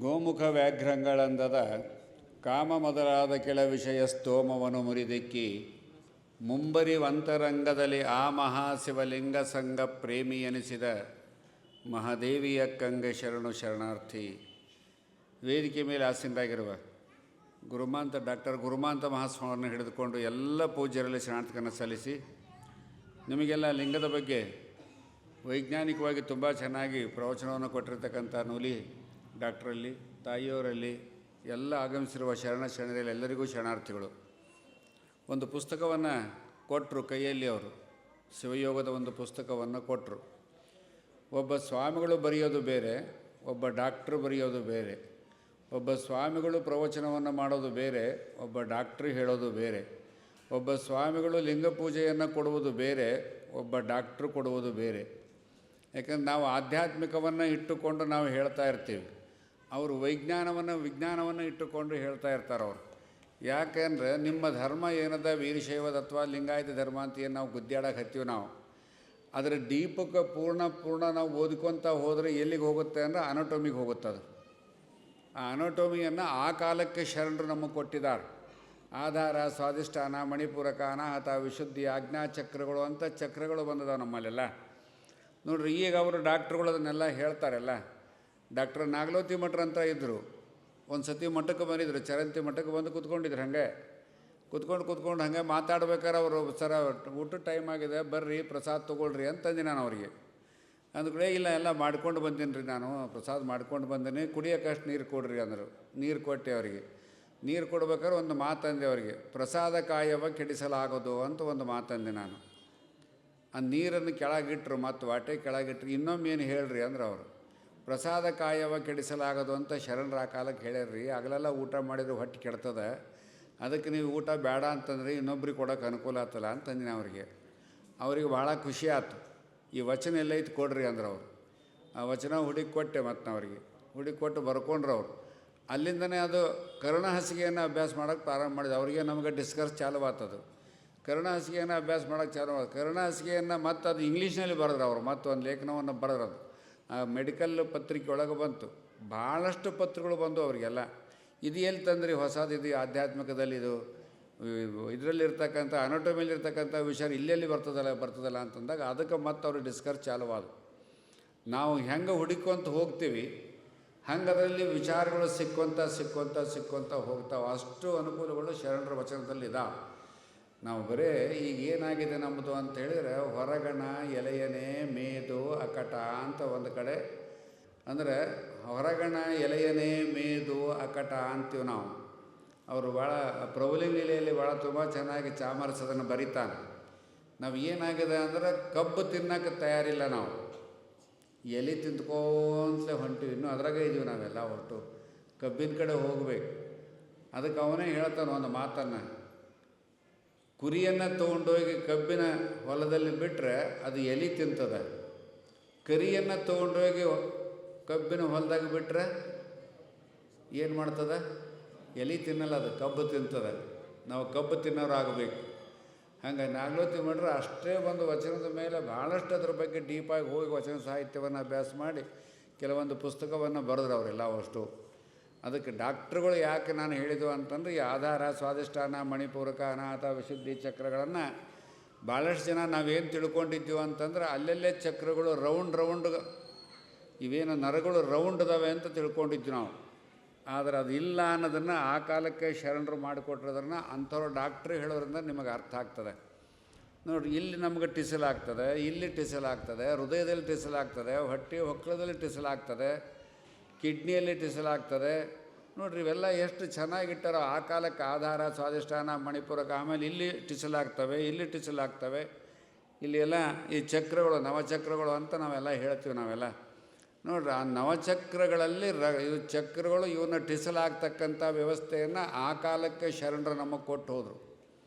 ಗೋಮುಖ ವ್ಯಾಘ್ರಂಗಳಂದದ ಕಾಮ ಮೊದಲಾದ ಕೆಲ ವಿಷಯ ಸ್ತೋಮವನ್ನು ಮುರಿದಿಕ್ಕಿ ಮುಂಬರಿವಂತರಂಗದಲ್ಲಿ ಆ ಮಹಾಶಿವಲಿಂಗ ಸಂಘ ಪ್ರೇಮಿ ಎನಿಸಿದ ಮಹಾದೇವಿಯ ಕಂಗೆ ಶರಣು ಶರಣಾರ್ಥಿ. ವೇದಿಕೆ ಮೇಲೆ ಆಸೀನರಾಗಿರುವ ಡಾಕ್ಟರ್ ಗುರುಮಾಂತ ಮಹಾಸ್ವಾಮಿಯನ್ನು ಹಿಡಿದುಕೊಂಡು ಎಲ್ಲ ಪೂಜ್ಯರಲ್ಲಿ ಶರಣಾರ್ಥಿಗಳನ್ನು ಸಲ್ಲಿಸಿ, ನಿಮಗೆಲ್ಲ ಲಿಂಗದ ಬಗ್ಗೆ ವೈಜ್ಞಾನಿಕವಾಗಿ ತುಂಬ ಚೆನ್ನಾಗಿ ಪ್ರವಚನವನ್ನು ಕೊಟ್ಟಿರ್ತಕ್ಕಂಥ ನೂಲಿ ಡಾಕ್ಟ್ರಲ್ಲಿ, ತಾಯಿಯವರಲ್ಲಿ, ಎಲ್ಲ ಆಗಮಿಸಿರುವ ಶರಣರಲ್ಲಿ ಎಲ್ಲರಿಗೂ ಶರಣಾರ್ಥಿಗಳು. ಒಂದು ಪುಸ್ತಕವನ್ನು ಕೊಟ್ಟರು ಕೈಯಲ್ಲಿ, ಅವರು ಶಿವಯೋಗದ ಒಂದು ಪುಸ್ತಕವನ್ನು ಕೊಟ್ಟರು. ಒಬ್ಬ ಸ್ವಾಮಿಗಳು ಬರೆಯೋದು ಬೇರೆ, ಒಬ್ಬ ಡಾಕ್ಟ್ರು ಬರೆಯೋದು ಬೇರೆ. ಒಬ್ಬ ಸ್ವಾಮಿಗಳು ಪ್ರವಚನವನ್ನು ಮಾಡೋದು ಬೇರೆ, ಒಬ್ಬ ಡಾಕ್ಟ್ರು ಹೇಳೋದು ಬೇರೆ. ಒಬ್ಬ ಸ್ವಾಮಿಗಳು ಲಿಂಗ ಪೂಜೆಯನ್ನು ಕೊಡುವುದು ಬೇರೆ, ಒಬ್ಬ ಡಾಕ್ಟ್ರು ಕೊಡುವುದು ಬೇರೆ. ಯಾಕಂದ್ರೆ ನಾವು ಆಧ್ಯಾತ್ಮಿಕವನ್ನು ಇಟ್ಟುಕೊಂಡು ನಾವು ಹೇಳ್ತಾ ಇರ್ತೀವಿ, ಅವರು ವಿಜ್ಞಾನವನ್ನು ಇಟ್ಟುಕೊಂಡು ಹೇಳ್ತಾ ಇರ್ತಾರೆ ಅವರು. ಯಾಕೆಂದರೆ ನಿಮ್ಮ ಧರ್ಮ ಏನದ ವೀರಶೈವದ ಅಥವಾ ಲಿಂಗಾಯತ ಧರ್ಮ ಅಂತ ಏನು ನಾವು ಗುದ್ದಾಡಕ್ಕೆ ಹತ್ತೀವಿ, ನಾವು ಅದರ ಡೀಪಕ್ಕೆ ಪೂರ್ಣ ನಾವು ಓದ್ಕೊತ ಹೋದರೆ ಎಲ್ಲಿಗೆ ಹೋಗುತ್ತೆ ಅಂದರೆ ಅನಟೋಮಿಗೆ ಹೋಗುತ್ತೆ. ಅದು ಆ ಅನಟೋಮಿಯನ್ನು ಆ ಕಾಲಕ್ಕೆ ಶರಣರು ನಮಗೆ ಕೊಟ್ಟಿದ್ದಾರೆ. ಆಧಾರ, ಸ್ವಾಧಿಷ್ಠಾನ, ಮಣಿಪೂರಕ, ಅನಾಹತ, ವಿಶುದ್ಧಿ, ಆಜ್ಞಾಚಕ್ರಗಳು ಅಂತ ಚಕ್ರಗಳು ಬಂದದಾವೆ ನಮ್ಮಲ್ಲೆಲ್ಲ. ನೋಡ್ರಿ, ಈಗ ಅವರು ಡಾಕ್ಟ್ರುಗಳು ಅದನ್ನೆಲ್ಲ ಹೇಳ್ತಾರಲ್ಲ. ಡಾಕ್ಟರ್ ನಾಗಲೋತಿ ಮಠರು ಅಂತ ಇದ್ದರು. ಒಂದು ಸತಿ ಮಠಕ್ಕೆ ಬಂದಿದ್ರು, ಚರಂತಿ ಮಠಕ್ಕೆ ಬಂದು ಕೂತ್ಕೊಂಡಿದ್ರು. ಹಾಗೆ ಕೂತ್ಕೊಂಡು ಹಾಗೆ ಮಾತಾಡ್ಬೇಕಾದ್ರೆ ಅವರು, ಸರ ಊಟ ಟೈಮ್ ಆಗಿದೆ, ಬರ್ರಿ ಪ್ರಸಾದ ತೊಗೊಳ್ರಿ ಅಂತಂದು ನಾನು ಅವರಿಗೆ. ಅಂದ್ಕೂಡಲೇ ಇಲ್ಲ, ಎಲ್ಲ ಮಾಡ್ಕೊಂಡು ಬಂದೀನಿ ರೀ, ನಾನು ಪ್ರಸಾದ ಮಾಡ್ಕೊಂಡು ಬಂದೀನಿ, ಕುಡಿಯೋಕ್ಕಷ್ಟು ನೀರು ಕೊಡ್ರಿ ಅಂದರು. ನೀರು ಕೊಟ್ಟೆ ಅವರಿಗೆ. ನೀರು ಕೊಡ್ಬೇಕಾದ್ರೆ ಒಂದು ಮಾತಂದೆ ಅವರಿಗೆ, ಪ್ರಸಾದ ಕಾಯವ ಕೆಡಿಸಲಾಗೋದು ಅಂತ ಒಂದು ಮಾತಂದೆ ನಾನು. ಆ ನೀರನ್ನು ಕೆಳಗಿಟ್ರು, ಮತ್ತು ವಾಟೆ ಕೆಳಗಿಟ್ರು. ಇನ್ನೊಮ್ಮೆ ಏನು ಹೇಳ್ರಿ ಅಂದ್ರೆ ಅವರು, ಪ್ರಸಾದ ಕಾಯವ ಕೆಡಿಸಲಾಗೋದು ಅಂತ ಶರಣರ ಆ ಕಾಲಕ್ಕೆ ಹೇಳ್ಯಾರ್ರಿ. ಆಗಲೆಲ್ಲ ಊಟ ಮಾಡಿದ್ರೆ ಹೊಟ್ಟೆ ಕೆಡ್ತದೆ, ಅದಕ್ಕೆ ನೀವು ಊಟ ಬೇಡ ಅಂತಂದ್ರೆ ಇನ್ನೊಬ್ರಿಗೆ ಕೊಡೋಕೆ ಅನುಕೂಲ ಆಗ್ತಲ್ಲ ಅಂತಂದಿನಿ ಅವ್ರಿಗೆ ಭಾಳ ಖುಷಿ ಆಯ್ತು. ಈ ವಚನ ಎಲ್ಲ ಐತೆ ಕೊಡ್ರಿ ಅಂದ್ರೆ ಅವರು. ಆ ವಚನ ಹುಡುಕಿ ಕೊಟ್ಟೆ, ಮತ್ತು ಅವ್ರಿಗೆ ಹುಡುಕಿ ಕೊಟ್ಟು ಬರ್ಕೊಂಡ್ರು ಅವರು. ಅಲ್ಲಿಂದನೇ ಅದು ಕರುಣ ಹಾಸಿಗೆಯನ್ನು ಅಭ್ಯಾಸ ಮಾಡೋಕ್ಕೆ ಪ್ರಾರಂಭ ಮಾಡಿದೆ. ಅವರಿಗೆ ನಮಗೆ ಡಿಸ್ಕಸ್ ಚಾಲು ಆಗ್ತದು. ಕರುಣ ಹಾಸಿಗೆಯನ್ನು ಅಭ್ಯಾಸ ಮಾಡೋಕ್ಕೆ ಚಾಲು ಆಯ್ತು. ಕರುಣ ಹಾಸಿಗೆಯನ್ನು ಮತ್ತು ಅದು ಇಂಗ್ಲೀಷ್ನಲ್ಲಿ ಬರೆದ್ರು ಅವರು. ಮತ್ತು ಒಂದು ಲೇಖನವನ್ನು ಬರೆದ್ರು. ಆ ಮೆಡಿಕಲ್ ಪತ್ರಿಕೆ ಒಳಗೆ ಬಂತು. ಭಾಳಷ್ಟು ಪತ್ರಗಳು ಬಂದು ಅವರಿಗೆಲ್ಲ. ಇದು ಎಲ್ಲಿ ತಂದ್ರಿ ಹೊಸದು, ಇದು ಆಧ್ಯಾತ್ಮಿಕದಲ್ಲಿ, ಇದು ಇದರಲ್ಲಿರ್ತಕ್ಕಂಥ ಅನಟೋಮಿಯಲ್ಲಿರ್ತಕ್ಕಂಥ ವಿಚಾರ ಇಲ್ಲೆಲ್ಲಿ ಬರ್ತದಲ್ಲ ಅಂತಂದಾಗ ಅದಕ್ಕೆ ಮತ್ತು ಅವ್ರಿಗೆ ಡಿಸ್ಕಸ್ ಚಾಲುವಾದ. ನಾವು ಹೆಂಗೆ ಹುಡುಕೊಂತ ಹೋಗ್ತೀವಿ ಹಂಗೆ ಅದರಲ್ಲಿ ವಿಚಾರಗಳು ಸಿಕ್ಕೊಂತ ಹೋಗ್ತಾವೆ. ಅಷ್ಟು ಅನುಕೂಲಗಳು ಶರಣರ ವಚನದಲ್ಲಿ ಇದಾವೆ. ನಾವು ಬರೇ ಈಗ ಏನಾಗಿದೆ ನಮ್ಮದು ಅಂತ ಹೇಳಿದರೆ, ಹೊರಗಣ ಎಲೆಯನೇ ಮೇದು ಅಕಟ ಅಂತ ಒಂದು ಕಡೆ, ಅಂದರೆ ಹೊರಗಣ ಎಲೆಯನೇ ಮೇದು ಅಕಟ ಅಂತೀವಿ ನಾವು. ಅವರು ಭಾಳ ಪ್ರಭುಲಿಂಗಲೀಲೆಯಲ್ಲಿ ಭಾಳ ತುಂಬ ಚೆನ್ನಾಗಿ ಚಾಮರಸದನ್ನು ಬರೀತಾನೆ. ನಾವು ಏನಾಗಿದೆ ಅಂದರೆ ಕಬ್ಬು ತಿನ್ನೋಕ್ಕೆ ತಯಾರಿಲ್ಲ, ನಾವು ಎಲೆ ತಿಂದ್ಕೊಂತಲೇ ಹೊಂಟಿವಿ. ಇನ್ನೂ ಅದ್ರಾಗೆ ಇದ್ದೀವಿ ನಾವೆಲ್ಲ. ಒಟ್ಟು ಕಬ್ಬಿನ ಕಡೆ ಹೋಗಬೇಕು. ಅದಕ್ಕೆ ಅವನೇ ಹೇಳ್ತಾನೆ ಒಂದು ಮಾತನ್ನು, ಕುರಿಯನ್ನು ತೊಗೊಂಡೋಗಿ ಕಬ್ಬಿನ ಹೊಲದಲ್ಲಿ ಬಿಟ್ಟರೆ ಅದು ಎಲೆ ತಿಂತದೆ, ಕರಿಯನ್ನು ತೊಗೊಂಡೋಗಿ ಕಬ್ಬಿನ ಹೊಲದಾಗ ಬಿಟ್ಟರೆ ಏನು ಮಾಡ್ತದೆ? ಎಲೆ ತಿನ್ನಲ್ಲ, ಅದು ಕಬ್ಬು ತಿಂತದೆ. ನಾವು ಕಬ್ಬು ತಿನ್ನೋರು ಆಗಬೇಕು. ಹಂಗೆ ನಾಗಲೋತಿ ಮಾಡ್ರೆ ಅಷ್ಟೇ ಒಂದು ವಚನದ ಮೇಲೆ ಭಾಳಷ್ಟು ಅದ್ರ ಬಗ್ಗೆ ಡೀಪಾಗಿ ಹೋಗಿ ವಚನ ಸಾಹಿತ್ಯವನ್ನು ಅಭ್ಯಾಸ ಮಾಡಿ ಕೆಲವೊಂದು ಪುಸ್ತಕವನ್ನು ಬರೆದ್ರು ಅವರೆಲ್ಲ ಅಷ್ಟು. ಅದಕ್ಕೆ ಡಾಕ್ಟ್ರುಗಳು ಯಾಕೆ ನಾನು ಹೇಳಿದ್ವು ಅಂತಂದರೆ, ಈ ಆಧಾರ, ಸ್ವಾಧಿಷ್ಠಾನ, ಮಣಿಪೂರಕ, ಅನಾಹತ, ವಿಶುದ್ಧಿ ಚಕ್ರಗಳನ್ನು ಭಾಳಷ್ಟು ಜನ ನಾವೇನು ತಿಳ್ಕೊಂಡಿದ್ದೀವಿ ಅಂತಂದ್ರೆ, ಅಲ್ಲೆಲ್ಲೇ ಚಕ್ರಗಳು ರೌಂಡ್ ಇವೇನು ನರಗಳು ರೌಂಡ್ ಇದಾವೆ ಅಂತ ತಿಳ್ಕೊಂಡಿದ್ವಿ ನಾವು. ಆದರೆ ಅದು ಇಲ್ಲ ಅನ್ನೋದನ್ನು ಆ ಕಾಲಕ್ಕೆ ಶರಣರು ಮಾಡಿಕೊಟ್ಟಿರೋದನ್ನು ಅಂಥವ್ರು ಡಾಕ್ಟ್ರು ಹೇಳೋದ್ರಿಂದ ನಿಮಗೆ ಅರ್ಥ ಆಗ್ತದೆ. ನೋಡಿರಿ, ಇಲ್ಲಿ ನಮಗೆ ಟಿಸಲಾಗ್ತದೆ, ಇಲ್ಲಿ ಟಿಸಲಾಗ್ತದೆ, ಹೃದಯದಲ್ಲಿ ಟಿಸಲಾಗ್ತದೆ, ಹೊಟ್ಟೆ ಹೊಕ್ಕಳದಲ್ಲಿ ಟಿಸಲಾಗ್ತದೆ, ಕಿಡ್ನಿಯಲ್ಲಿ ಟಿಸಲಾಗ್ತದೆ. ನೋಡಿರಿ, ಇವೆಲ್ಲ ಎಷ್ಟು ಚೆನ್ನಾಗಿಟ್ಟಾರೋ ಆ ಕಾಲಕ್ಕೆ. ಆಧಾರ, ಸ್ವಾಧಿಷ್ಠಾನ, ಮಣಿಪೂರಕ, ಆಮೇಲೆ ಇಲ್ಲಿ ಟಿಸಲಾಗ್ತವೆ, ಇಲ್ಲಿ ಟಿಸಲಾಗ್ತವೆ. ಇಲ್ಲಿ ಎಲ್ಲ ಈ ಚಕ್ರಗಳು, ನವಚಕ್ರಗಳು ಅಂತ ನಾವೆಲ್ಲ ಹೇಳ್ತೀವಿ ನಾವೆಲ್ಲ. ನೋಡ್ರಿ, ಆ ನವಚಕ್ರಗಳಲ್ಲಿ ಇವು ಚಕ್ರಗಳು ಇವನ್ನ ಟಿಸಲಾಗ್ತಕ್ಕಂಥ ವ್ಯವಸ್ಥೆಯನ್ನು ಆ ಕಾಲಕ್ಕೆ ಶರಣರು ನಮಗೆ ಕೊಟ್ಟು ಹೋದರು.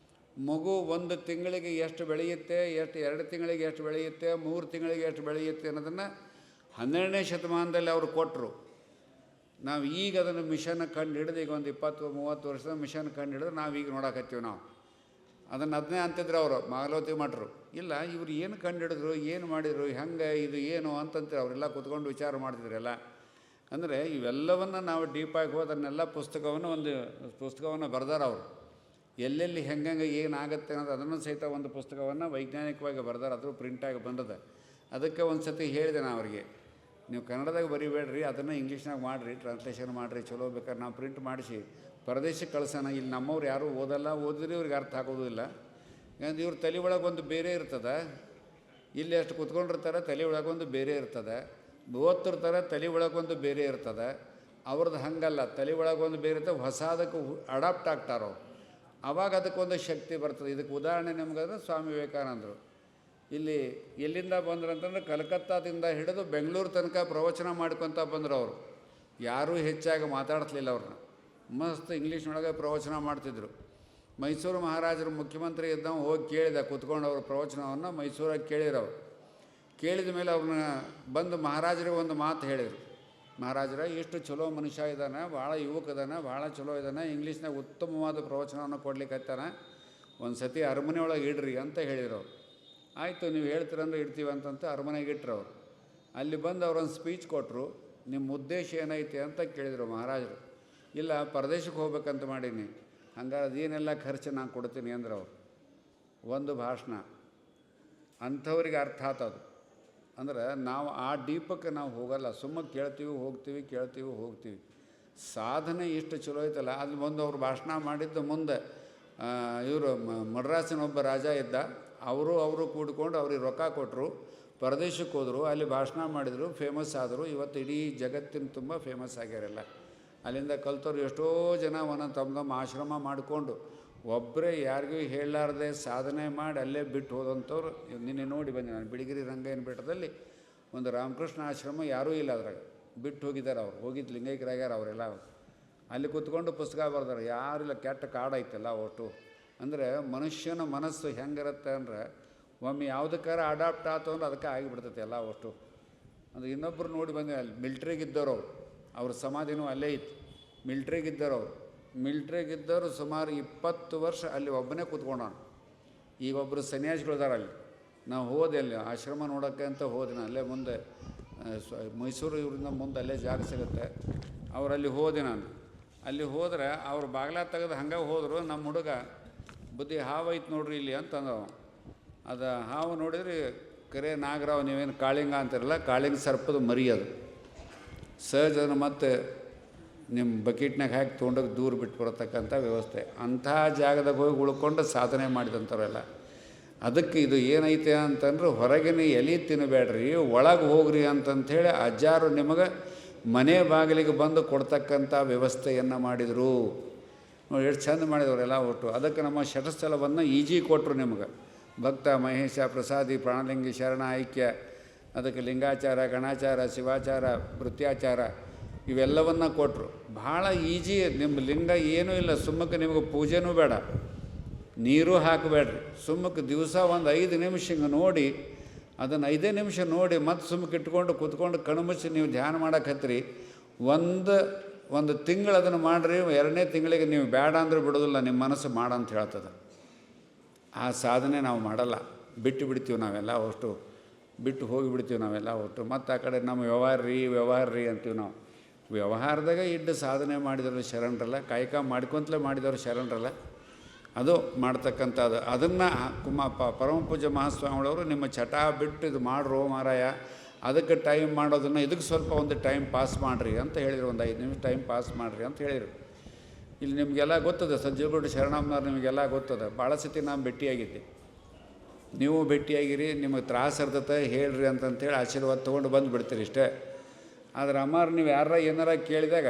ಮಗು 1 ತಿಂಗಳಿಗೆ ಎಷ್ಟು ಬೆಳೆಯುತ್ತೆ, 2 ತಿಂಗಳಿಗೆ ಎಷ್ಟು ಬೆಳೆಯುತ್ತೆ, 3 ತಿಂಗಳಿಗೆ ಎಷ್ಟು ಬೆಳೆಯುತ್ತೆ ಅನ್ನೋದನ್ನು 12ನೇ ಶತಮಾನದಲ್ಲಿ ಅವರು ಕೊಟ್ಟರು. ನಾವು ಈಗ ಅದನ್ನು ಮಿಷನ್ ಕಂಡು ಹಿಡಿದು, ಈಗ ಒಂದು 20-30 ವರ್ಷದ ಮಿಷನ್ ಕಂಡು ಹಿಡಿದು ನಾವೀಗ ನೋಡಕತ್ತೀವಿ. ನಾವು ಅದನ್ನೇ ಅಂತಿದ್ರು ಅವರು, ನಾಗಲೋತಿ ಮಠರು. ಇಲ್ಲ, ಇವರು ಏನು ಕಂಡು ಹಿಡಿದ್ರು, ಏನು ಮಾಡಿದರು, ಹೆಂಗೆ ಇದು ಏನು ಅಂತಂತಾರೆ. ಅವರೆಲ್ಲ ಕೂತ್ಕೊಂಡು ವಿಚಾರ ಮಾಡ್ತಿದ್ರೆಲ್ಲ. ಅಂದರೆ ಇವೆಲ್ಲವನ್ನು ನಾವು ಡೀಪಾಗಿ ಹೋದನ್ನೆಲ್ಲ ಪುಸ್ತಕವನ್ನು ಬರೆದಾರ ಅವರು. ಎಲ್ಲೆಲ್ಲಿ ಹೆಂಗೆ ಏನಾಗುತ್ತೆ ಅನ್ನೋದು ಅದನ್ನು ಸಹಿತ ಒಂದು ಪುಸ್ತಕವನ್ನು ವೈಜ್ಞಾನಿಕವಾಗಿ ಬರೆದಾರ. ಅದು ಪ್ರಿಂಟಾಗಿ ಬಂದದ. ಅದಕ್ಕೆ ಒಂದು ಸತಿ ಹೇಳಿದೆ ನಾನು ಅವರಿಗೆ, ನೀವು ಕನ್ನಡದಾಗ ಬರೀಬೇಡ್ರಿ, ಅದನ್ನು ಇಂಗ್ಲೀಷ್ನಾಗ ಮಾಡಿರಿ, ಟ್ರಾನ್ಸ್ಲೇಷನ್ ಮಾಡಿರಿ, ಚಲೋ ಬೇಕಾದ್ರೆ ನಾವು ಪ್ರಿಂಟ್ ಮಾಡಿಸಿ ಪರದೇಶಕ್ಕೆ ಕಳ್ಸೋಣ. ಇಲ್ಲಿ ನಮ್ಮವ್ರು ಯಾರೂ ಓದಿದ್ರೆ ಇವ್ರಿಗೆ ಅರ್ಥ ಆಗೋದಿಲ್ಲ. ಯಾಕಂದ್ರೆ ಇವ್ರ ತಲೆ ಒಳಗೊಂದು ಬೇರೆ ಇರ್ತದೆ, ಇಲ್ಲಿ ಎಷ್ಟು ಕುತ್ಕೊಂಡಿರ್ತಾರೆ ತಲೆ ಒಳಗೊಂದು ಬೇರೆ ಇರ್ತದೆ, ಓದ್ತಿರ್ತಾರೆ ತಲೆ ಒಳಗೊಂದು ಬೇರೆ ಇರ್ತದೆ. ಅವ್ರದ್ದು ಹಂಗಲ್ಲ, ತಲೆ ಒಳಗೊಂದು ಬೇರೆ ಇರ್ತದೆ, ಹೊಸದಕ್ಕೆ ಅಡಾಪ್ಟ್ ಆಗ್ತಾರೋ ಆವಾಗ ಅದಕ್ಕೊಂದು ಶಕ್ತಿ ಬರ್ತದೆ. ಇದಕ್ಕೆ ಉದಾಹರಣೆ ನಮಗಂದ್ರೆ ಸ್ವಾಮಿ ವಿವೇಕಾನಂದರು ಇಲ್ಲಿ ಎಲ್ಲಿಂದ ಬಂದರು ಅಂತಂದ್ರೆ ಕಲ್ಕತ್ತಾದಿಂದ ಹಿಡಿದು ಬೆಂಗಳೂರು ತನಕ ಪ್ರವಚನ ಮಾಡ್ಕೊತ ಬಂದರು. ಅವರು ಯಾರೂ ಹೆಚ್ಚಾಗಿ ಮಾತಾಡ್ತಿಲ್ಲ, ಅವ್ರನ್ನ ಮಸ್ತ್ ಇಂಗ್ಲೀಷ್ನೊಳಗೆ ಪ್ರವಚನ ಮಾಡ್ತಿದ್ರು. ಮೈಸೂರು ಮಹಾರಾಜರು ಮುಖ್ಯಮಂತ್ರಿ ಇದ್ದವ ಹೋಗಿ ಕೇಳಿದ, ಕೂತ್ಕೊಂಡು ಅವ್ರ ಪ್ರವಚನವನ್ನು ಮೈಸೂರಾಗ ಕೇಳಿರವ್ರು. ಕೇಳಿದ ಮೇಲೆ ಅವ್ರನ್ನ ಬಂದು ಮಹಾರಾಜರಿಗೆ ಒಂದು ಮಾತು ಹೇಳಿದರು, ಮಹಾರಾಜರ ಇಷ್ಟು ಚಲೋ ಮನುಷ್ಯ ಇದ್ದಾನೆ, ಭಾಳ ಯುವಕದಾನೆ, ಭಾಳ ಚಲೋ ಇದ್ದಾನೆ, ಇಂಗ್ಲೀಷ್ನಾಗ ಉತ್ತಮವಾದ ಪ್ರವಚನವನ್ನು ಕೊಡ್ಲಿಕ್ಕತ್ತಾನೆ, ಒಂದು ಸತಿ ಅರಮನೆ ಒಳಗೆ ಇಡ್ರಿ ಅಂತ ಹೇಳಿದ್ರು ಅವ್ರು. ಆಯಿತು ನೀವು ಹೇಳ್ತೀರಂದ್ರೆ ಇಡ್ತೀವಿ ಅಂತಂತ ಅರಮನೆಗೆ ಇಟ್ಟರು ಅವರು. ಅಲ್ಲಿ ಬಂದು ಅವ್ರೊಂದು ಸ್ಪೀಚ್ ಕೊಟ್ಟರು. ನಿಮ್ಮ ಉದ್ದೇಶ ಏನೈತೆ ಅಂತ ಕೇಳಿದರು ಮಹಾರಾಜರು. ಇಲ್ಲ ಪರದೇಶಕ್ಕೆ ಹೋಗ್ಬೇಕಂತ ಮಾಡೀನಿ, ಹಂಗಾರೆ ಅದೇನೆಲ್ಲ ಖರ್ಚು ನಾನು ಕೊಡ್ತೀನಿ ಅಂದ್ರೆ ಅವರು ಒಂದು ಭಾಷಣ ಅಂಥವ್ರಿಗೆ ಅರ್ಥ ಆತದು. ಅಂದ್ರೆ ನಾವು ಆ ಡೀಪಕ್ಕೆ ನಾವು ಹೋಗಲ್ಲ, ಸುಮ್ಮನೆ ಕೇಳ್ತೀವಿ ಹೋಗ್ತೀವಿ. ಸಾಧನೆ ಇಷ್ಟು ಚಲೋ ಐತಲ್ಲ. ಅಲ್ಲಿ ಬಂದು ಅವ್ರು ಭಾಷಣ ಮಾಡಿದ್ದು ಮುಂದೆ ಇವರು ಮಡ್ರಾಸಿನ ಒಬ್ಬ ರಾಜ ಇದ್ದ, ಅವರು ಕೂಡ್ಕೊಂಡು ಅವ್ರಿಗೆ ರೊಕ್ಕ ಕೊಟ್ಟರು, ಪರದೇಶಕ್ಕೆ ಹೋದರು, ಅಲ್ಲಿ ಭಾಷಣ ಮಾಡಿದರು, ಫೇಮಸ್ ಆದರು. ಇವತ್ತು ಇಡೀ ಜಗತ್ತಿನ ತುಂಬ ಫೇಮಸ್ ಆಗ್ಯಾರೆಲ್ಲ. ಅಲ್ಲಿಂದ ಕಲ್ತವ್ರು ಎಷ್ಟೋ ಜನ ತಮ್ಮ ಆಶ್ರಮ ಮಾಡಿಕೊಂಡು ಒಬ್ಬರೇ ಯಾರಿಗೂ ಹೇಳಲಾರ್ದೆ ಸಾಧನೆ ಮಾಡಿ ಅಲ್ಲೇ ಬಿಟ್ಟು ಹೋದಂಥವ್ರು ನಿನ್ನೆ ನೋಡಿ ಬಂದೆ ನಾನು. ಬಿಳಿಗಿರಿ ರಂಗಯ್ಯನ ಬೆಟ್ಟದಲ್ಲಿ ಒಂದು ರಾಮಕೃಷ್ಣ ಆಶ್ರಮ ಯಾರೂ ಇಲ್ಲ, ಅದ್ರಾಗ ಬಿಟ್ಟು ಹೋಗಿದ್ದಾರೆ. ಅವ್ರು ಹೋಗಿದ್ದು ಲಿಂಗೈಕ್ಯರಾಗ್ಯಾರ ಅವರೆಲ್ಲ. ಅಲ್ಲಿ ಕೂತ್ಕೊಂಡು ಪುಸ್ತಕ ಬರ್ದಾರೆ. ಯಾರಿಲ್ಲ, ಕೆಟ್ಟ ಕಾಡೈತಲ್ಲ ಒಟ್ಟು. ಅಂದರೆ ಮನುಷ್ಯನ ಮನಸ್ಸು ಹೆಂಗಿರುತ್ತೆ ಅಂದರೆ ಒಮ್ಮೆ ಯಾವುದಕ್ಕಾರ ಅಡಾಪ್ಟ್ ಆಯ್ತು ಅಂದ್ರೆ ಅದಕ್ಕೆ ಆಗಿಬಿಡ್ತೈತೆ ಎಲ್ಲ ಒಟ್ಟು. ಅಂದರೆ ಇನ್ನೊಬ್ಬರು ನೋಡಿ ಬಂದೆ, ಅಲ್ಲಿ ಮಿಲ್ಟ್ರಿಗಿದ್ದವರು ಅವ್ರ ಸಮಾಧಿನೂ ಅಲ್ಲೇ ಇತ್ತು. ಮಿಲ್ಟ್ರಿಗಿದ್ದವರು ಸುಮಾರು 20 ವರ್ಷ ಅಲ್ಲಿ ಒಬ್ಬನೇ ಕೂತ್ಕೊಂಡವನು. ಈಗ ಒಬ್ಬರು ಸನ್ಯಾಸಿಗಳಿದಾರೆ ಅಲ್ಲಿ. ನಾವು ಹೋದೆ ಅಲ್ಲಿ ಆಶ್ರಮ ನೋಡೋಕ್ಕೆ ಅಂತ ಹೋದೆ ನಾನು. ಅಲ್ಲೇ ಮುಂದೆ ಮೈಸೂರು ಇವರಿಂದ ಮುಂದೆ ಅಲ್ಲೇ ಜಾಗ ಸಿಗುತ್ತೆ. ಅವರಲ್ಲಿ ಹೋದೆ ನಾನು. ಅಲ್ಲಿ ಹೋದರೆ ಅವ್ರು ಬಾಗಿಲ ತೆಗೆದು ಹಂಗೆ ಹೋದರು. ನಮ್ಮ ಹುಡುಗ ಬುದ್ಧಿ ಹಾವು ಐತೆ ನೋಡ್ರಿ ಇಲ್ಲಿ ಅಂತಂದವ. ಅದು ಹಾವು ನೋಡಿದ್ರೆ ಕರೆ ನಾಗರಾವ್, ನೀವೇನು ಕಾಳಿಂಗ ಅಂತಿರಲ್ಲ, ಕಾಳಿಂಗ ಸರ್ಪದ ಮರಿ ಅದು. ಸಹಜ ಅದನ್ನು ಮತ್ತೆ ನಿಮ್ಮ ಬಕೆಟ್ನಾಗ ಹಾಕಿ ತೊಗೊಂಡೋಗಿ ದೂರ ಬಿಟ್ಟು ಬರತಕ್ಕಂಥ ವ್ಯವಸ್ಥೆ. ಅಂಥ ಜಾಗದಾಗ ಹೋಗಿ ಉಳ್ಕೊಂಡು ಸಾಧನೆ ಮಾಡಿದಂಥವ್ರೆಲ್ಲ. ಅದಕ್ಕೆ ಇದು ಏನೈತೆ ಅಂತಂದ್ರೆ ಹೊರಗಿನ ಎಲೆ ತಿನ್ನಬೇಡ್ರಿ, ಒಳಗೆ ಹೋಗ್ರಿ ಅಂತಂಥೇಳಿ ಅಜ್ಜಾರು ನಿಮಗೆ ಮನೆ ಬಾಗಿಲಿಗೆ ಬಂದು ಕೊಡ್ತಕ್ಕಂಥ ವ್ಯವಸ್ಥೆಯನ್ನು ಮಾಡಿದರು. ನೋಡಿ ಎಷ್ಟು ಚಂದ ಮಾಡಿದವರೆಲ್ಲ ಒಟ್ಟು. ಅದಕ್ಕೆ ನಮ್ಮ ಶಟಸ್ಥಲವನ್ನು ಈಜಿ ಕೊಟ್ಟರು ನಿಮಗೆ. ಭಕ್ತ ಮಹೇಶ ಪ್ರಸಾದಿ ಪ್ರಾಣಲಿಂಗಿ ಶರಣ ಐಕ್ಯ, ಅದಕ್ಕೆ ಲಿಂಗಾಚಾರ, ಗಣಾಚಾರ, ಶಿವಾಚಾರ, ವೃತ್ಯಾಚಾರ ಇವೆಲ್ಲವನ್ನು ಕೊಟ್ಟರು. ಭಾಳ ಈಜಿ. ನಿಮ್ಮ ಲಿಂಗ ಏನೂ ಇಲ್ಲ, ಸುಮ್ಮಕ್ಕೆ ನಿಮಗೆ ಪೂಜೆನೂ ಬೇಡ, ನೀರು ಹಾಕಬೇಡ್ರಿ. ಸುಮ್ಮಕ್ಕೆ ದಿವಸ ಒಂದು 5 ನಿಮಿಷ ಹಿಂಗೆ ನೋಡಿ, ಅದನ್ನು 5 ನಿಮಿಷ ನೋಡಿ ಮತ್ತು ಸುಮ್ಮಕ್ಕೆ ಇಟ್ಕೊಂಡು ಕೂತ್ಕೊಂಡು ಕಣ್ಮುಚ್ಚಿ ನೀವು ಧ್ಯಾನ ಮಾಡಕತ್ರಿ. ಒಂದು ತಿಂಗಳು ಅದನ್ನು ಮಾಡಿರಿ. 2ನೇ ತಿಂಗಳಿಗೆ ನೀವು ಬೇಡ ಅಂದ್ರೆ ಬಿಡೋದಿಲ್ಲ, ನಿಮ್ಮ ಮನಸ್ಸು ಮಾಡಂತ ಹೇಳ್ತದೆ. ಆ ಸಾಧನೆ ನಾವು ಮಾಡಲ್ಲ, ಬಿಟ್ಟು ಬಿಡ್ತೀವಿ ನಾವೆಲ್ಲ ಅಷ್ಟು, ಬಿಟ್ಟು ಹೋಗಿಬಿಡ್ತೀವಿ ನಾವೆಲ್ಲ ಒಟ್ಟು. ಮತ್ತು ಆ ಕಡೆ ನಮ್ಮ ವ್ಯವಹಾರ ರೀ ಅಂತೀವಿ ನಾವು. ವ್ಯವಹಾರದಾಗ ಇಡ್ಡು ಸಾಧನೆ ಮಾಡಿದವರು ಶರಣರಲ್ಲ, ಕಾಯಕ ಮಾಡ್ಕೊಂತಲೇ ಮಾಡಿದವರು ಶರಣರಲ್ಲ. ಅದು ಮಾಡ್ತಕ್ಕಂಥದ್ದು. ಅದನ್ನು ಪರಮ ಪೂಜ್ಯ ಮಹಾಸ್ವಾಮಿಗಳವರು ನಿಮ್ಮ ಚಟ ಬಿಟ್ಟು ಇದು ಮಾಡ್ರೋ ಮಾರಾಯ, ಅದಕ್ಕೆ ಟೈಮ್ ಮಾಡೋದನ್ನು ಇದಕ್ಕೆ ಸ್ವಲ್ಪ ಒಂದು ಟೈಮ್ ಪಾಸ್ ಮಾಡಿರಿ ಅಂತ ಹೇಳಿದರು. ಒಂದು 5 ನಿಮಿಷ ಟೈಮ್ ಪಾಸ್ ಮಾಡಿರಿ ಅಂತ ಹೇಳಿದರು. ಇಲ್ಲಿ ನಿಮಗೆಲ್ಲ ಗೊತ್ತದೆ, ಸಜ್ಜಲಗೌಡ ಶರಣಮ್ಮನವ್ರು ನಿಮಗೆಲ್ಲ ಗೊತ್ತದೆ. ಭಾಳ ಸತಿ ನಾನು ಭೇಟಿಯಾಗಿದ್ದೆ, ನೀವು ಭೇಟಿಯಾಗಿರಿ. ನಿಮಗೆ ತ್ರಾಸ ಇರ್ತದೆ ಹೇಳ್ರಿ ಅಂತಂಥೇಳಿ ಆಶೀರ್ವಾದ ತೊಗೊಂಡು ಬಂದು ಬಿಡ್ತೀರಿ ಇಷ್ಟೇ. ಆದರೆ ಅಮ್ಮಾರು ನೀವು ಏನಾರ ಕೇಳಿದಾಗ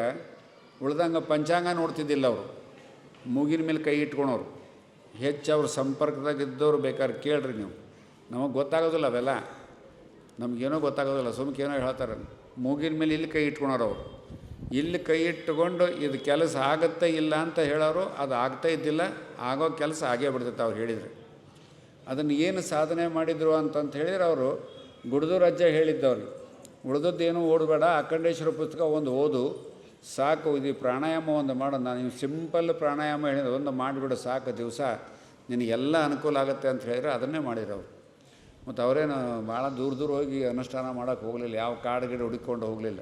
ಉಳ್ದಂಗೆ ಪಂಚಾಂಗ ನೋಡ್ತಿದ್ದಿಲ್ಲ ಅವರು. ಮೂಗಿನ ಮೇಲೆ ಕೈ ಇಟ್ಕೊಳೋರು. ಹೆಚ್ಚು ಅವ್ರ ಸಂಪರ್ಕದಾಗ ಇದ್ದವ್ರು ಬೇಕಾದ್ರೆ ಕೇಳ್ರಿ ನೀವು. ನಮಗೆ ಗೊತ್ತಾಗೋದಿಲ್ಲ ಅವೆಲ್ಲ, ನಮಗೇನೋ ಗೊತ್ತಾಗೋದಿಲ್ಲ, ಸುಮ್ಕೆ ಏನೋ ಹೇಳ್ತಾರೆ. ಮೂಗಿನ ಮೇಲೆ ಇಲ್ಲಿ ಕೈ ಇಟ್ಕೊಳೋರು ಅವರು. ಇಲ್ಲಿ ಕೈ ಇಟ್ಟುಕೊಂಡು ಇದು ಕೆಲಸ ಆಗುತ್ತೆ ಇಲ್ಲ ಅಂತ ಹೇಳೋರು. ಅದು ಆಗ್ತಾ ಇದ್ದಿಲ್ಲ, ಆಗೋ ಕೆಲಸ ಆಗೇ ಬಿಡ್ತೈತೆ ಅವ್ರು ಹೇಳಿದರೆ. ಅದನ್ನು ಏನು ಸಾಧನೆ ಮಾಡಿದರು ಅಂತಂತ ಹೇಳಿದ್ರೆ ಅವರು ಗುಡ್ದೂರು ಅಜ್ಜ ಹೇಳಿದ್ದವ್ರಿಗೆ, ಉಳಿದದ್ದೇನು ಓಡಬೇಡ, ಅಖಂಡೇಶ್ವರ ಪುಸ್ತಕ ಒಂದು ಓದು ಸಾಕು, ಇದು ಪ್ರಾಣಾಯಾಮ ಒಂದು ಮಾಡು. ನಾನು ಸಿಂಪಲ್ ಪ್ರಾಣಾಯಾಮ ಹೇಳಿದ್ರೆ ಒಂದು ಮಾಡಿಬಿಡು ಸಾಕು, ದಿವಸ ನಿನಗೆಲ್ಲ ಅನುಕೂಲ ಆಗುತ್ತೆ ಅಂತ ಹೇಳಿದ್ರೆ ಅದನ್ನೇ ಮಾಡಿರೋರು. ಮತ್ತು ಅವರೇನು ಭಾಳ ದೂರ ಹೋಗಿ ಅನುಷ್ಠಾನ ಮಾಡೋಕ್ಕೆ ಹೋಗಲಿಲ್ಲ, ಯಾವ ಕಾಡು ಗಿಡ ಹುಡುಕೊಂಡು ಹೋಗಲಿಲ್ಲ.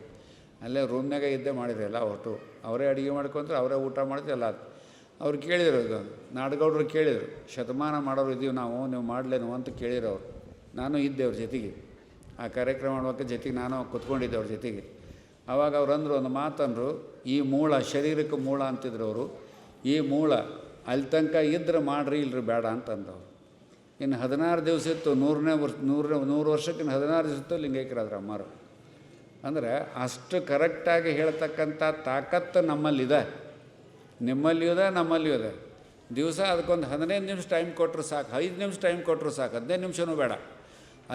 ಅಲ್ಲೇ ರೂಮ್ನಾಗೆ ಇದ್ದೇ ಮಾಡಿದ್ರು ಎಲ್ಲ ಒಟ್ಟು. ಅವರೇ ಅಡುಗೆ ಮಾಡ್ಕೊಂತಾರೆ, ಅವರೇ ಊಟ ಮಾಡಿದ್ರು ಎಲ್ಲ. ಅವ್ರು ಕೇಳಿದರು, ಇದು ನಾಡಗೌಡರು ಕೇಳಿದರು, ಶತಮಾನ ಮಾಡೋರು ಇದ್ದೀವಿ ನಾವು, ನೀವು ಮಾಡಲೇನು ಅಂತ ಕೇಳಿದ್ರು ಅವರು. ನಾನು ಇದ್ದೆ ಅವ್ರ ಜೊತೆಗೆ, ಆ ಕಾರ್ಯಕ್ರಮ ಮಾಡುವಾಗ ಜೊತೆಗೆ ನಾನು ಕೂತ್ಕೊಂಡಿದ್ದೆ ಅವ್ರ ಜೊತೆಗೆ. ಆವಾಗ ಅವ್ರು ಅಂದರು, ಒಂದು ಮಾತಂದರು, ಈ ಮೂಳ ಶರೀರಕ್ಕೆ ಮೂಳ ಅಂತಿದ್ರು ಅವರು, ಈ ಮೂಳ ಅಲ್ಲಿ ತನಕ ಇದ್ರೆ ಮಾಡ್ರಿ ಇಲ್ರಿ ಬೇಡ ಅಂತಂದವರು. ಇನ್ನು 16 ದಿವಸ ಇತ್ತು, 100 ವರ್ಷಕ್ಕೆ 16 ದಿವಸ ಇತ್ತು ಲಿಂಗೈಕ್ಯರಾದ್ರು ಅಮ್ಮರು. ಅಂದರೆ ಅಷ್ಟು ಕರೆಕ್ಟಾಗಿ ಹೇಳ್ತಕ್ಕಂಥ ತಾಕತ್ತು ನಮ್ಮಲ್ಲಿದೆ, ನಿಮ್ಮಲ್ಲಿಯೂ ಇದೆ, ನಮ್ಮಲ್ಲಿಯೂ ಇದೆ. ದಿವಸ ಅದಕ್ಕೊಂದು 15 ನಿಮಿಷ ಟೈಮ್ ಕೊಟ್ಟರು ಸಾಕು, 5 ನಿಮಿಷ ಟೈಮ್ ಕೊಟ್ಟರು ಸಾಕು, 15 ನಿಮಿಷವೂ ಬೇಡ,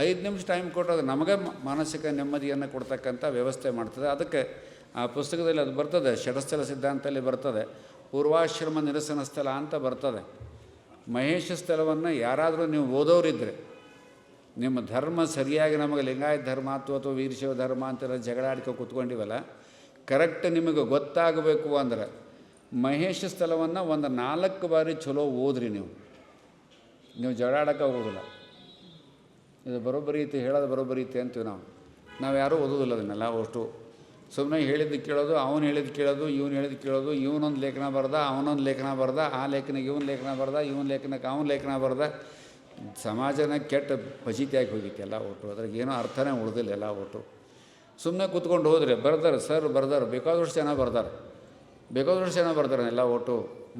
5 ನಿಮಿಷ ಟೈಮ್ ಕೊಟ್ಟರೆ ನಮಗೆ ಮಾನಸಿಕ ನೆಮ್ಮದಿಯನ್ನು ಕೊಡ್ತಕ್ಕಂಥ ವ್ಯವಸ್ಥೆ ಮಾಡ್ತದೆ. ಅದಕ್ಕೆ ಆ ಪುಸ್ತಕದಲ್ಲಿ ಅದು ಬರ್ತದೆ, ಷಟಸ್ಥಲ ಸಿದ್ಧಾಂತದಲ್ಲಿ ಬರ್ತದೆ, ಪೂರ್ವಾಶ್ರಮ ನಿರಸನ ಸ್ಥಳ ಅಂತ ಬರ್ತದೆ. ಮಹೇಶ ಸ್ಥಳವನ್ನು ಯಾರಾದರೂ ನೀವು ಓದೋರಿದ್ದರೆ, ನಿಮ್ಮ ಧರ್ಮ ಸರಿಯಾಗಿ ನಮಗೆ ಲಿಂಗಾಯತ ಧರ್ಮ ಅಥವಾ ವೀರಶೈವ ಧರ್ಮ ಅಂತೆಲ್ಲ ಜಗಳಾಡ್ಕೊ ಕೂತ್ಕೊಂಡಿವಲ್ಲ, ಕರೆಕ್ಟ್ ನಿಮಗೆ ಗೊತ್ತಾಗಬೇಕು ಅಂದ್ರೆ ಮಹೇಶ ಸ್ಥಳವನ್ನು ಒಂದು 4 ಬಾರಿ ಚಲೋ ಓದ್ರಿ. ನೀವು ಜಗಳಾಡೋಕ್ಕೆ ಹೋಗೋದಿಲ್ಲ. ಇದು ಬರೋಬ್ಬರಿ ಐತಿ, ಹೇಳೋದು ಬರೋಬ್ಬರಿ ಐತಿ ಅಂತೀವಿ ನಾವು ಯಾರೂ ಓದೋದಿಲ್ಲ ಅದನ್ನೆಲ್ಲ. ಅಷ್ಟು ಸುಮ್ಮನೆ ಹೇಳಿದ್ದು ಕೇಳೋದು, ಅವನು ಹೇಳಿದ್ದು ಕೇಳೋದು, ಇವನು ಹೇಳಿದ್ದು ಕೇಳೋದು, ಇವನೊಂದು ಲೇಖನ ಬರ್ದ, ಅವನೊಂದು ಲೇಖನ ಬರ್ದ, ಆ ಲೇಖನಿಗೆ ಇವನು ಲೇಖನ ಬರ್ದ, ಇವನ ಲೇಖನಕ್ಕೆ ಅವನ ಲೇಖನ ಬರ್ದ. ಸಮಾಜನ ಕೆಟ್ಟ ಫಜೀತಿಯಾಗಿ ಹೋಗಿತ್ತು ಎಲ್ಲ ಒಟ್ಟು. ಅದ್ರಾಗ ಏನೋ ಅರ್ಥನೇ ಉಳಿದಿಲ್ಲ ಎಲ್ಲ ಒಟ್ಟು. ಸುಮ್ಮನೆ ಕೂತ್ಕೊಂಡು ಹೋದರೆ ಬರ್ದಾರೆ ಸರ್, ಬರ್ದಾರೆ, ಬೇಕಾದಷ್ಟು ಜನ ಬರ್ತಾರೆ ಎಲ್ಲ ಒಟ್ಟು.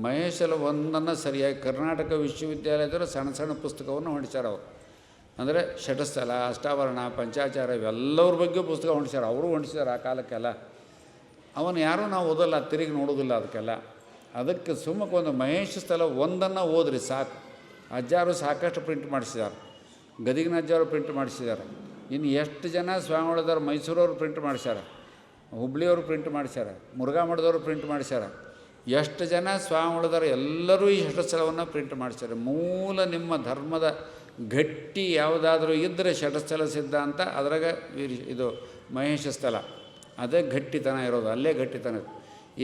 ಮಹೇಶಲ್ಲಿ ಒಂದನ್ನು ಸರಿಯಾಗಿ ಕರ್ನಾಟಕ ವಿಶ್ವವಿದ್ಯಾಲಯದವರು ಸಣ್ಣ ಪುಸ್ತಕವನ್ನು ಹೊಂದಿಸ್ಯಾರ ಅವರು. ಅಂದರೆ ಷಟಸ್ಥಲ, ಅಷ್ಟಾವರಣ, ಪಂಚಾಚಾರ ಇವೆಲ್ಲವ್ರ ಬಗ್ಗೆ ಪುಸ್ತಕ ಹೊಂದಿಸ್ಯಾರ, ಅವರು ಹೊಂದಿಸಿದಾರೆ ಆ ಕಾಲಕ್ಕೆಲ್ಲ. ಅವನು ಯಾರೂ ನಾವು ಓದಲ್ಲ, ತಿರುಗಿ ನೋಡೋದಿಲ್ಲ ಅದಕ್ಕೆಲ್ಲ. ಅದಕ್ಕೆ ಸುಮ್ಮಕ್ಕೊಂದು ಮಹೇಶ ಸ್ಥಳ ಒಂದನ್ನು ಓದ್ರಿ ಸಾಕು. ಅಜ್ಜಾರು ಸಾಕಷ್ಟು ಪ್ರಿಂಟ್ ಮಾಡಿಸಿದ್ದಾರೆ, ಗದಗಿನ ಅಜ್ಜಾರು ಪ್ರಿಂಟ್ ಮಾಡಿಸಿದ್ದಾರೆ. ಇನ್ನು ಎಷ್ಟು ಜನ ಸ್ವಾಮಿಗಳಿದಾರೆ, ಮೈಸೂರವ್ರು ಪ್ರಿಂಟ್ ಮಾಡಿಸ್ಯಾರ, ಹುಬ್ಳಿಯವರು ಪ್ರಿಂಟ್ ಮಾಡಿಸ್ಯಾರ, ಮುರುಘಾ ಮಠದವರು ಪ್ರಿಂಟ್ ಮಾಡಿಸ್ಯಾರ. ಎಷ್ಟು ಜನ ಸ್ವಾಮಿಗಳಿದಾರೆ ಎಲ್ಲರೂ ಈ ಷಟಸ್ಥಳವನ್ನು ಪ್ರಿಂಟ್ ಮಾಡಿಸ್ಯಾರ. ಮೂಲ ನಿಮ್ಮ ಧರ್ಮದ ಗಟ್ಟಿ ಯಾವುದಾದ್ರೂ ಇದ್ದರೆ ಷಟಸ್ಥಲ ಸಿದ್ಧಾಂತ, ಅದ್ರಾಗ ಇದು ಮಹೇಶ ಸ್ಥಳ ಅದೇ ಗಟ್ಟಿತನ ಇರೋದು, ಅಲ್ಲೇ ಗಟ್ಟಿತನ.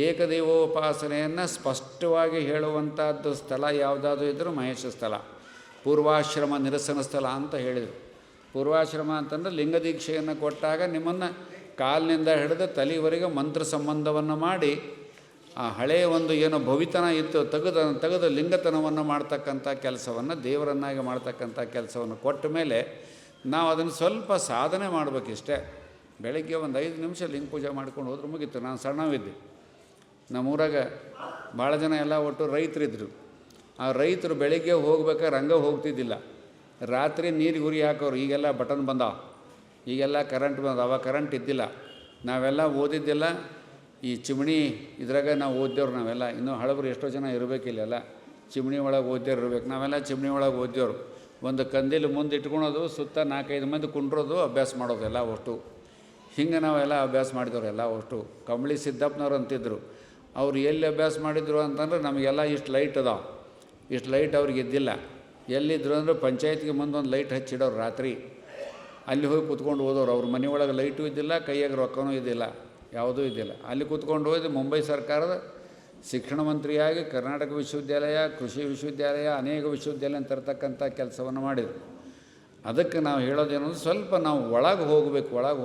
ಏಕದೈವೋಪಾಸನೆಯನ್ನು ಸ್ಪಷ್ಟವಾಗಿ ಹೇಳುವಂಥದ್ದು ಸ್ಥಳ ಯಾವುದಾದ್ರೂ ಇದ್ದರೂ ಮಹೇಶ ಸ್ಥಳ. ಪೂರ್ವಾಶ್ರಮ ನಿರಸನ ಸ್ಥಳ ಅಂತ ಹೇಳಿದರು. ಪೂರ್ವಾಶ್ರಮ ಅಂತಂದರೆ ಲಿಂಗ ದೀಕ್ಷೆಯನ್ನು ಕೊಟ್ಟಾಗ ನಿಮ್ಮನ್ನು ಕಾಲಿನಿಂದ ಹಿಡಿದು ತಲೆವರೆಗೆ ಮಂತ್ರ ಸಂಬಂಧವನ್ನು ಮಾಡಿ ಆ ಹಳೆಯ ಒಂದು ಏನೋ ಭವಿತನ ಇತ್ತು ತೆಗೆದು ಲಿಂಗತನವನ್ನು ಮಾಡ್ತಕ್ಕಂಥ ಕೆಲಸವನ್ನು, ದೇವರನ್ನಾಗಿ ಮಾಡ್ತಕ್ಕಂಥ ಕೆಲಸವನ್ನು ಕೊಟ್ಟ ಮೇಲೆ ನಾವು ಅದನ್ನು ಸ್ವಲ್ಪ ಸಾಧನೆ ಮಾಡಬೇಕಿಷ್ಟೇ. ಬೆಳಗ್ಗೆ ಒಂದು 5 ನಿಮಿಷ ಲಿಂಗ ಪೂಜೆ ಮಾಡ್ಕೊಂಡು ಹೋದ್ರೆ ಮುಗೀತು. ನಾನು ಸಣ್ಣವಿದ್ದೆ, ನಮ್ಮೂರಾಗ ಭಾಳ ಜನ ಎಲ್ಲ ಒಟ್ಟು ರೈತರಿದ್ದರು. ಆ ರೈತರು ಬೆಳಗ್ಗೆ ಹೋಗ್ಬೇಕಾದ್ರೆ ಹಂಗೆ ಹೋಗ್ತಿದ್ದಿಲ್ಲ, ರಾತ್ರಿ ನೀರು ಗುರಿ ಹಾಕೋರು. ಈಗೆಲ್ಲ ಬಟನ್ ಬಂದಾವ, ಈಗೆಲ್ಲ ಕರೆಂಟ್ ಬಂದಾವ, ಅವಾಗ ಕರೆಂಟ್ ಇದ್ದಿಲ್ಲ. ನಾವೆಲ್ಲ ಓದಿದ್ದಿಲ್ಲ ಈ ಚಿಮಣಿ ಇದ್ರಾಗ ನಾವು ಓದ್ದೇವ್ರು. ನಾವೆಲ್ಲ ಇನ್ನೂ ಹಳಬರು ಎಷ್ಟೋ ಜನ ಇರಬೇಕಿಲ್ಲೆಲ್ಲ, ಚಿಮಣಿ ಒಳಗೆ ಓದ್ಯವ್ರು ಇರ್ಬೇಕು. ನಾವೆಲ್ಲ ಚಿಮಣಿ ಒಳಗೆ ಓದ್ಯವ್ರು. ಒಂದು ಕಂದಿಲು ಮುಂದೆ ಇಟ್ಕೊಳೋದು, ಸುತ್ತ 4-5 ಮಂದಿ ಕುಂಡ್ರೋದು, ಅಭ್ಯಾಸ ಮಾಡೋದು ಎಲ್ಲ ಒಟ್ಟು. ಹಿಂಗೆ ನಾವೆಲ್ಲ ಅಭ್ಯಾಸ ಮಾಡಿದವ್ರು ಎಲ್ಲ ಒಟ್ಟು. ಕಂಬಳಿ ಸಿದ್ದಪ್ಪನವ್ರು ಅಂತಿದ್ದರು. ಅವ್ರು ಎಲ್ಲಿ ಅಭ್ಯಾಸ ಮಾಡಿದ್ರು ಅಂತಂದ್ರೆ ನಮಗೆಲ್ಲ ಇಷ್ಟು ಲೈಟ್ ಅದಾವ, ಇಷ್ಟು ಲೈಟ್ ಅವ್ರಿಗೆ ಇದ್ದಿಲ್ಲ. ಎಲ್ಲಿದ್ರು ಅಂದ್ರೆ ಪಂಚಾಯತ್ಗೆ ಮುಂದೆ ಒಂದು ಲೈಟ್ ಹಚ್ಚಿಡೋರು ರಾತ್ರಿ, ಅಲ್ಲಿ ಹೋಗಿ ಕೂತ್ಕೊಂಡು ಓದೋರು. ಅವ್ರ ಮನೆ ಒಳಗೆ ಲೈಟು ಇದ್ದಿಲ್ಲ, ಕೈಯಾಗ ರೊಕ್ಕನೂ ಇದ್ದಿಲ್ಲ, ಯಾವುದೂ ಇದ್ದಿಲ್ಲ. ಅಲ್ಲಿ ಕೂತ್ಕೊಂಡು ಹೋಗಿ ಮುಂಬೈ ಸರ್ಕಾರದ ಶಿಕ್ಷಣ ಮಂತ್ರಿಯಾಗಿ ಕರ್ನಾಟಕ ವಿಶ್ವವಿದ್ಯಾಲಯ, ಕೃಷಿ ವಿಶ್ವವಿದ್ಯಾಲಯ, ಅನೇಕ ವಿಶ್ವವಿದ್ಯಾಲಯ ತರ್ತಕ್ಕಂಥ ಕೆಲಸವನ್ನು ಮಾಡಿದರು. ಅದಕ್ಕೆ ನಾವು ಹೇಳೋದೇನು, ಸ್ವಲ್ಪ ನಾವು ಒಳಗೆ ಹೋಗಬೇಕು. ಒಳಗೆ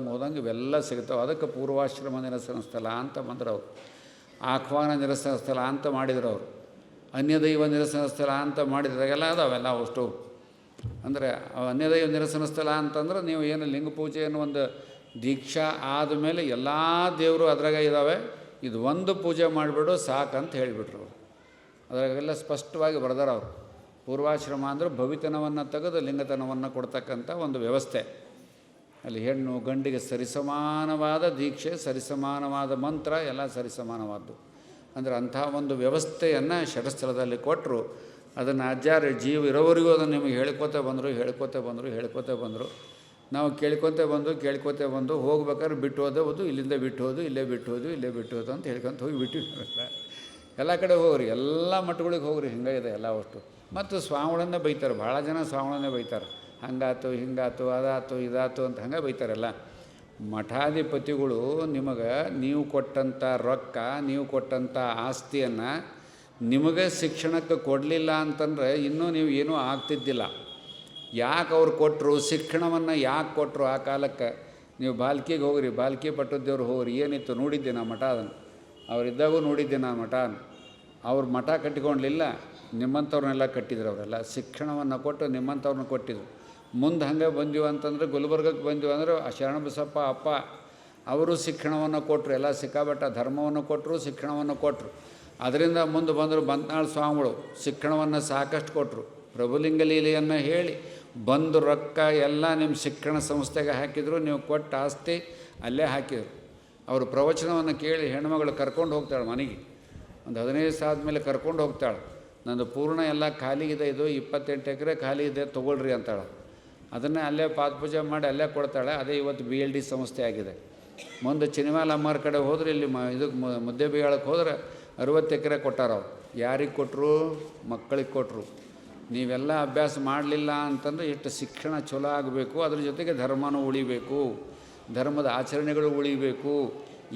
ಹೋದಂಗೆ ಇವೆಲ್ಲ ಸಿಗ್ತಾವೆ. ಅದಕ್ಕೆ ಪೂರ್ವಾಶ್ರಮ ನಿರಸನ ಸ್ಥಳ ಅಂತ ಬಂದರು ಅವರು. ಆಹ್ವಾನ ನಿರಸನ ಸ್ಥಳ ಅಂತ ಮಾಡಿದ್ರು ಅವರು. ಅನ್ಯದೈವ ನಿರಸನ ಸ್ಥಳ ಅಂತ ಮಾಡಿದ್ರಾಗೆಲ್ಲ ಅದಾವೆಲ್ಲ ಅಷ್ಟು. ಅಂದರೆ ಅನ್ಯದೈವ ನಿರಸನ ಸ್ಥಳ ಅಂತಂದ್ರೆ ನೀವು ಏನು ಲಿಂಗ ಪೂಜೆಯನ್ನು ಒಂದು ದೀಕ್ಷಾ ಆದಮೇಲೆ ಎಲ್ಲ ದೇವರು ಅದ್ರಾಗ ಇದ್ದಾವೆ, ಇದು ಒಂದು ಪೂಜೆ ಮಾಡಿಬಿಡು ಸಾಕಂತ ಹೇಳಿಬಿಟ್ರು ಅವರು. ಅದ್ರಾಗೆಲ್ಲ ಸ್ಪಷ್ಟವಾಗಿ ಬರ್ದಾರ ಅವರು. ಪೂರ್ವಾಶ್ರಮ ಅಂದರೆ ಭವಿತನವನ್ನು ತೆಗೆದು ಲಿಂಗತನವನ್ನು ಕೊಡ್ತಕ್ಕಂಥ ಒಂದು ವ್ಯವಸ್ಥೆ. ಅಲ್ಲಿ ಹೆಣ್ಣು ಗಂಡಿಗೆ ಸರಿಸಮಾನವಾದ ದೀಕ್ಷೆ, ಸರಿಸಮಾನವಾದ ಮಂತ್ರ, ಎಲ್ಲ ಸರಿಸಮಾನವಾದ್ದು. ಅಂದರೆ ಅಂಥ ಒಂದು ವ್ಯವಸ್ಥೆಯನ್ನು ಷಟಸ್ಥಳದಲ್ಲಿ ಕೊಟ್ಟರು. ಅದನ್ನು ಆಚಾರ್ಯ ಜೀವ ಇರೋವರೆಗೂ ಅದನ್ನು ನಿಮಗೆ ಹೇಳ್ಕೊತ ಬಂದರು. ನಾವು ಕೇಳ್ಕೊತ ಬಂದು ಹೋಗ್ಬೇಕಾದ್ರೆ ಬಿಟ್ಟು ಹೋದು, ಇಲ್ಲಿಂದ ಬಿಟ್ಟು ಹೋದು ಅಂತ ಹೇಳ್ಕೊಂತ ಹೋಗಿ ಬಿಟ್ಟು ಎಲ್ಲ ಕಡೆ ಹೋಗ್ರಿ, ಎಲ್ಲ ಮಠಗಳಿಗೆ ಹೋಗ್ರಿ. ಹಿಂಗೆ ಇದೆ ಎಲ್ಲ ಅಷ್ಟು. ಮತ್ತು ಸ್ವಾಮಿಗಳನ್ನೇ ಬೈತಾರೆ, ಭಾಳ ಜನ ಸ್ವಾಮಿಗಳನ್ನೇ ಬೈತಾರೆ. ಹಂಗಾತು ಹಿಂಗಾತು ಅದಾತು ಇದಾತು ಅಂತ ಹಂಗೆ ಬೈತಾರೆಲ್ಲ. ಮಠಾಧಿಪತಿಗಳು ನಿಮಗೆ ನೀವು ಕೊಟ್ಟಂಥ ರೊಕ್ಕ, ನೀವು ಕೊಟ್ಟಂಥ ಆಸ್ತಿಯನ್ನು ನಿಮಗೆ ಶಿಕ್ಷಣಕ್ಕೆ ಕೊಡಲಿಲ್ಲ ಅಂತಂದರೆ ಇನ್ನೂ ನೀವು ಏನೂ ಆಗ್ತಿದ್ದಿಲ್ಲ. ಯಾಕೆ ಅವ್ರು ಕೊಟ್ಟರು, ಶಿಕ್ಷಣವನ್ನು ಯಾಕೆ ಕೊಟ್ಟರು ಆ ಕಾಲಕ್ಕೆ? ನೀವು ಬಾಲ್ಕಿಗೆ ಹೋಗ್ರಿ, ಬಾಲ್ಕಿ ಪಟ್ಟದ್ದೇವ್ರು ಹೋಗ್ರಿ, ಏನಿತ್ತು ನೋಡಿದ್ದೆ ನಾ ಮಠ ಅದನ್ನು, ಅವರಿದ್ದಾಗೂ ನೋಡಿದ್ದೆ ನಾ ಮಠ. ಅವ್ರ ಮಠ ಕಟ್ಟಿಕೊಂಡ್ಲಿಲ್ಲ, ನಿಮ್ಮಂಥವ್ರನ್ನೆಲ್ಲ ಕಟ್ಟಿದ್ರು. ಅವರೆಲ್ಲ ಶಿಕ್ಷಣವನ್ನು ಕೊಟ್ಟು ನಿಮ್ಮಂಥವ್ರನ್ನ ಕೊಟ್ಟಿದ್ರು. ಮುಂದೆ ಹಂಗೆ ಬಂದೀವಿ ಅಂತಂದರೆ ಗುಲ್ಬರ್ಗಕ್ಕೆ ಬಂದೀವಿ ಅಂದರೆ ಆ ಶರಣಬಸಪ್ಪ ಅಪ್ಪ ಅವರು ಶಿಕ್ಷಣವನ್ನು ಕೊಟ್ಟರು, ಎಲ್ಲ ಸಿಕ್ಕಾಬಟ್ಟ ಧರ್ಮವನ್ನು ಕೊಟ್ಟರು, ಶಿಕ್ಷಣವನ್ನು ಕೊಟ್ಟರು. ಅದರಿಂದ ಮುಂದೆ ಬಂದರು ಬಂತ್ನಾಳ್ ಸ್ವಾಮಿಗಳು, ಶಿಕ್ಷಣವನ್ನು ಸಾಕಷ್ಟು ಕೊಟ್ಟರು. ಪ್ರಭುಲಿಂಗ ಲೀಲೆಯನ್ನು ಹೇಳಿ ಬಂದು ರೊಕ್ಕ ಎಲ್ಲ ನಿಮ್ಮ ಶಿಕ್ಷಣ ಸಂಸ್ಥೆಗೆ ಹಾಕಿದರು, ನೀವು ಕೊಟ್ಟ ಆಸ್ತಿ ಅಲ್ಲೇ ಹಾಕಿದರು. ಅವರು ಪ್ರವಚನವನ್ನು ಕೇಳಿ ಹೆಣ್ಮಗಳು ಕರ್ಕೊಂಡು ಹೋಗ್ತಾಳೆ ಮನೆಗೆ, ಒಂದು 15 ದಿವಸ ಆದಮೇಲೆ ಕರ್ಕೊಂಡು ಹೋಗ್ತಾಳೆ. ನಂದು ಪೂರ್ಣ ಎಲ್ಲ ಖಾಲಿ ಇದೆ, ಇದು 28 ಎಕರೆ ಖಾಲಿ ಇದೆ ತೊಗೊಳ್ರಿ ಅಂತಾಳೆ. ಅದನ್ನೇ ಅಲ್ಲೇ ಪಾದಪೂಜೆ ಮಾಡಿ ಅಲ್ಲೇ ಕೊಡ್ತಾಳೆ. ಅದೇ ಇವತ್ತು BLD ಸಂಸ್ಥೆ ಆಗಿದೆ. ಮುಂದೆ ಚಿನಿಮಾಲ ಅಮ್ಮರ ಕಡೆ ಹೋದ್ರೆ ಇಲ್ಲಿ ಇದಕ್ಕೆ ಮುದ್ದೇಬಿಹಾಳಕ್ಕೆ ಹೋದ್ರೆ 60 ಎಕರೆ ಕೊಟ್ಟಾರ. ಅವ್ರು ಯಾರಿಗೆ ಕೊಟ್ಟರು? ಮಕ್ಕಳಿಗೆ ಕೊಟ್ಟರು. ನೀವೆಲ್ಲ ಅಭ್ಯಾಸ ಮಾಡಲಿಲ್ಲ ಅಂತಂದರೆ ಎಷ್ಟು ಶಿಕ್ಷಣ ಚಲೋ ಆಗಬೇಕು, ಅದ್ರ ಜೊತೆಗೆ ಧರ್ಮನೂ ಉಳಿಬೇಕು, ಧರ್ಮದ ಆಚರಣೆಗಳು ಉಳಿಬೇಕು,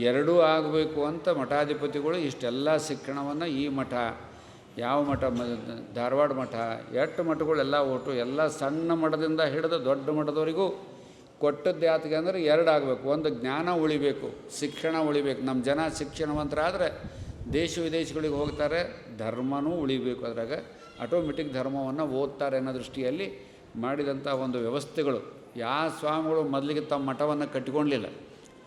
ಎರಡೂ ಆಗಬೇಕು ಅಂತ ಮಠಾಧಿಪತಿಗಳು ಇಷ್ಟೆಲ್ಲ ಶಿಕ್ಷಣವನ್ನು ಈ ಮಠ, ಯಾವ ಮಠ, ಧಾರವಾಡ ಮಠ, 8 ಮಠಗಳೆಲ್ಲ ಒಟ್ಟು ಎಲ್ಲ ಸಣ್ಣ ಮಠದಿಂದ ಹಿಡಿದು ದೊಡ್ಡ ಮಠದವರೆಗೂ ಕೊಟ್ಟದ್ದು ಯಾತಿಗೆ ಅಂದರೆ 2 ಆಗಬೇಕು. ಒಂದು ಜ್ಞಾನ ಉಳಿಬೇಕು, ಶಿಕ್ಷಣ ಉಳಿಬೇಕು. ನಮ್ಮ ಜನ ಶಿಕ್ಷಣವಂತರಾದರೆ ದೇಶ ವಿದೇಶಗಳಿಗೆ ಹೋಗ್ತಾರೆ, ಧರ್ಮನೂ ಉಳಿಬೇಕು. ಅದ್ರಾಗ ಆಟೋಮೆಟಿಕ್ ಧರ್ಮವನ್ನು ಓದ್ತಾರೆ ಅನ್ನೋ ದೃಷ್ಟಿಯಲ್ಲಿ ಮಾಡಿದಂಥ ಒಂದು ವ್ಯವಸ್ಥೆಗಳು. ಯಾವ ಸ್ವಾಮಿಗಳು ಮೊದಲಿಗೆ ತಮ್ಮ ಮಠವನ್ನು ಕಟ್ಟಿಕೊಳ್ಳಲಿಲ್ಲ,